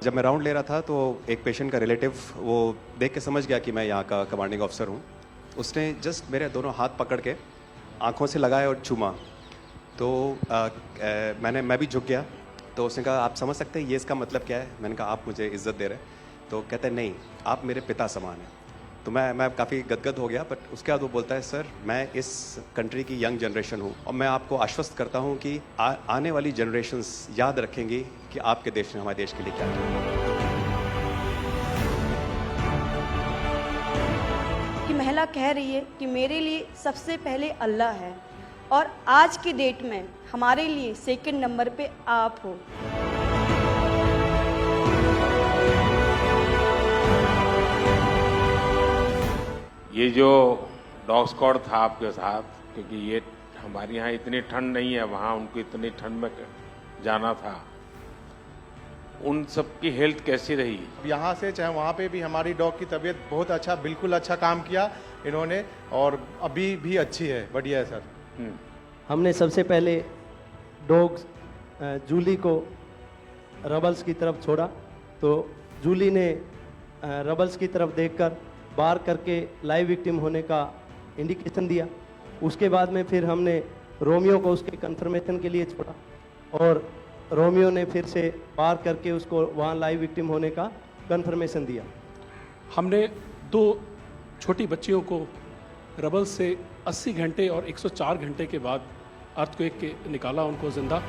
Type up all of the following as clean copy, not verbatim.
जब मैं राउंड ले रहा था तो एक पेशेंट का रिलेटिव वो देख के समझ गया कि मैं यहाँ का कमांडिंग ऑफिसर हूँ। उसने जस्ट मेरे दोनों हाथ पकड़ के आंखों से लगाए और चूमा। तो मैं भी झुक गया। तो उसने कहा आप समझ सकते हैं ये इसका मतलब क्या है? मैंने कहा आप मुझे इज्जत दे रहे हैं। तो कहते हैं नहीं, आप मेरे पिता समान हैं। तो मैं काफ़ी गदगद हो गया। बट उसके बाद वो बोलता है सर मैं इस कंट्री की यंग जनरेशन हूँ और मैं आपको आश्वस्त करता हूँ कि आने वाली जनरेशन्स याद रखेंगी कि आपके देश ने हमारे देश के लिए क्या किया। कि महिला कह रही है कि मेरे लिए सबसे पहले अल्लाह है और आज की डेट में हमारे लिए सेकंड नंबर पे आप हो। ये जो डॉग स्क्वाड था आपके साथ, क्योंकि ये हमारे यहाँ इतनी ठंड नहीं है, वहाँ उनको इतनी ठंड में जाना था, उन सब की हेल्थ कैसी रही? यहाँ से चाहे वहाँ पे भी हमारी डॉग की तबीयत बहुत अच्छा, बिल्कुल अच्छा काम किया इन्होंने और अभी भी अच्छी है, बढ़िया है सर। हमने सबसे पहले डॉग जूली को रबल्स की तरफ छोड़ा तो जूली ने रबल्स की तरफ देखकर बार करके लाइव विक्टिम होने का इंडिकेशन दिया। उसके बाद में फिर हमने रोमियो को उसके कंफर्मेशन के लिए छोड़ा और रोमियो ने फिर से बार करके उसको वहाँ लाइव विक्टिम होने का कंफर्मेशन दिया। हमने 2 छोटी बच्चियों को रबल से 80 घंटे और 104 घंटे के बाद अर्थक्वेक के निकाला उनको जिंदा।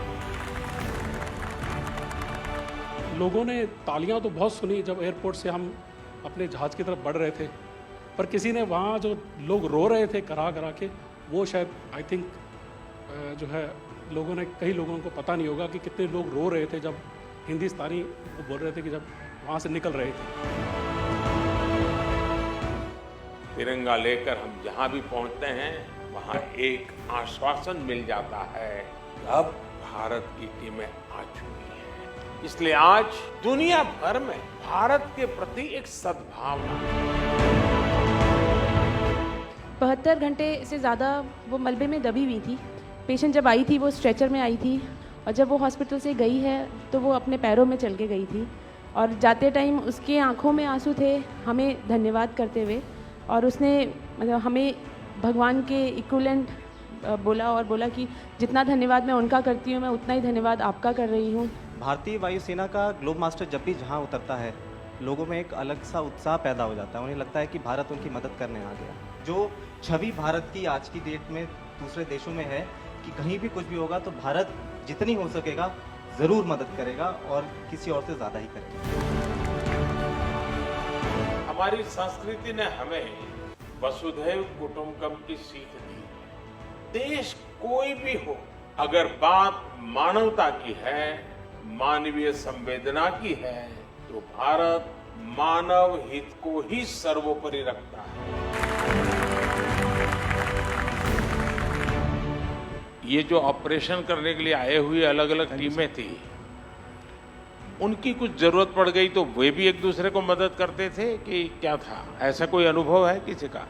लोगों ने तालियां तो बहुत सुनी जब एयरपोर्ट से हम अपने जहाज़ की तरफ बढ़ रहे थे, पर किसी ने वहाँ जो लोग रो रहे थे करा करा के, वो शायद आई थिंक जो है लोगों ने, कई लोगों को पता नहीं होगा कि कितने लोग रो रहे थे जब हिंदुस्तानी वो बोल रहे थे कि जब वहाँ से निकल रहे थे। तिरंगा लेकर हम जहाँ भी पहुँचते हैं वहाँ एक आश्वासन मिल जाता है, अब भारत की टीमें आ चुकी हैं। इसलिए आज दुनिया भर में भारत के प्रति एक सद्भावना। 72 घंटे से ज़्यादा वो मलबे में दबी हुई थी। पेशेंट जब आई थी वो स्ट्रेचर में आई थी और जब वो हॉस्पिटल से गई है तो वो अपने पैरों में चल के गई थी और जाते टाइम उसके आंखों में आंसू थे हमें धन्यवाद करते हुए, और उसने मतलब हमें भगवान के इक्विवेलेंट बोला और बोला कि जितना धन्यवाद मैं उनका करती हूँ मैं उतना ही धन्यवाद आपका कर रही हूँ। भारतीय वायुसेना का ग्लोब मास्टर जब भी जहाँ उतरता है लोगों में एक अलग सा उत्साह पैदा हो जाता है। उन्हें लगता है कि भारत उनकी मदद करने आ गया। जो छवि भारत की आज की डेट में दूसरे देशों में है कि कहीं भी कुछ भी होगा तो भारत जितनी हो सकेगा ज़रूर मदद करेगा और किसी और से ज़्यादा ही करेगा। हमारी संस्कृति ने हमें वसुधैव कुटुंबकम की सीख दी। देश कोई भी हो, अगर बात मानवता की है, मानवीय संवेदना की है, तो भारत मानव हित को ही सर्वोपरि रखता है। ये जो ऑपरेशन करने के लिए आए हुए अलग अलग टीमें थी, उनकी कुछ जरूरत पड़ गई तो वे भी एक दूसरे को मदद करते थे कि क्या था? ऐसा कोई अनुभव है किसी का?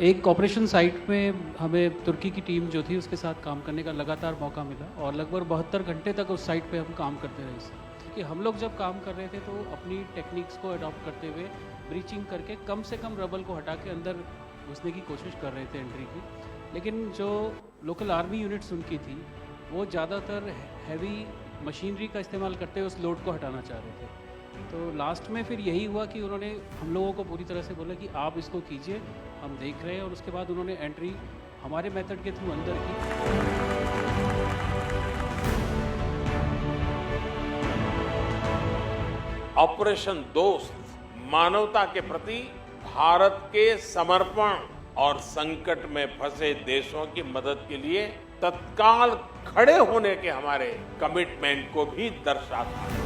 एक ऑपरेशन साइट में हमें तुर्की की टीम जो थी उसके साथ काम करने का लगातार मौका मिला और लगभग 72 घंटे तक उस साइट पे हम काम करते रहे। कि हम लोग जब काम कर रहे थे तो अपनी टेक्निक्स को अडॉप्ट करते हुए ब्रीचिंग करके कम से कम रबल को हटा के अंदर घुसने की कोशिश कर रहे थे एंट्री की। लेकिन जो लोकल आर्मी यूनिट्स उनकी थी वो ज़्यादातर हैवी मशीनरी का इस्तेमाल करते हुए उस लोड को हटाना चाह रहे थे। तो लास्ट में फिर यही हुआ कि उन्होंने हम लोगों को पूरी तरह से बोला कि आप इसको कीजिए, हम देख रहे हैं, और उसके बाद उन्होंने एंट्री हमारे मेथड के थ्रू अंदर की। ऑपरेशन दोस्त मानवता के प्रति भारत के समर्पण और संकट में फंसे देशों की मदद के लिए तत्काल खड़े होने के हमारे कमिटमेंट को भी दर्शाता है।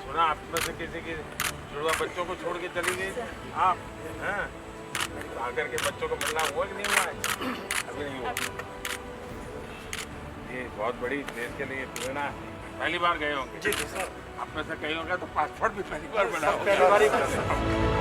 सुना आप में से किसी के जुड़वा बच्चों को छोड़ के चली गई आप, हैं? आकर के बच्चों को मिलना हुआ कि नहीं हुआ है? अभी नहीं हुआ। ये बहुत बड़ी देश के लिए प्रेरणा है। पहली बार गए होंगे? जी सर। आप में से कई होंगे तो पासपोर्ट भी पहली बार बना होगा।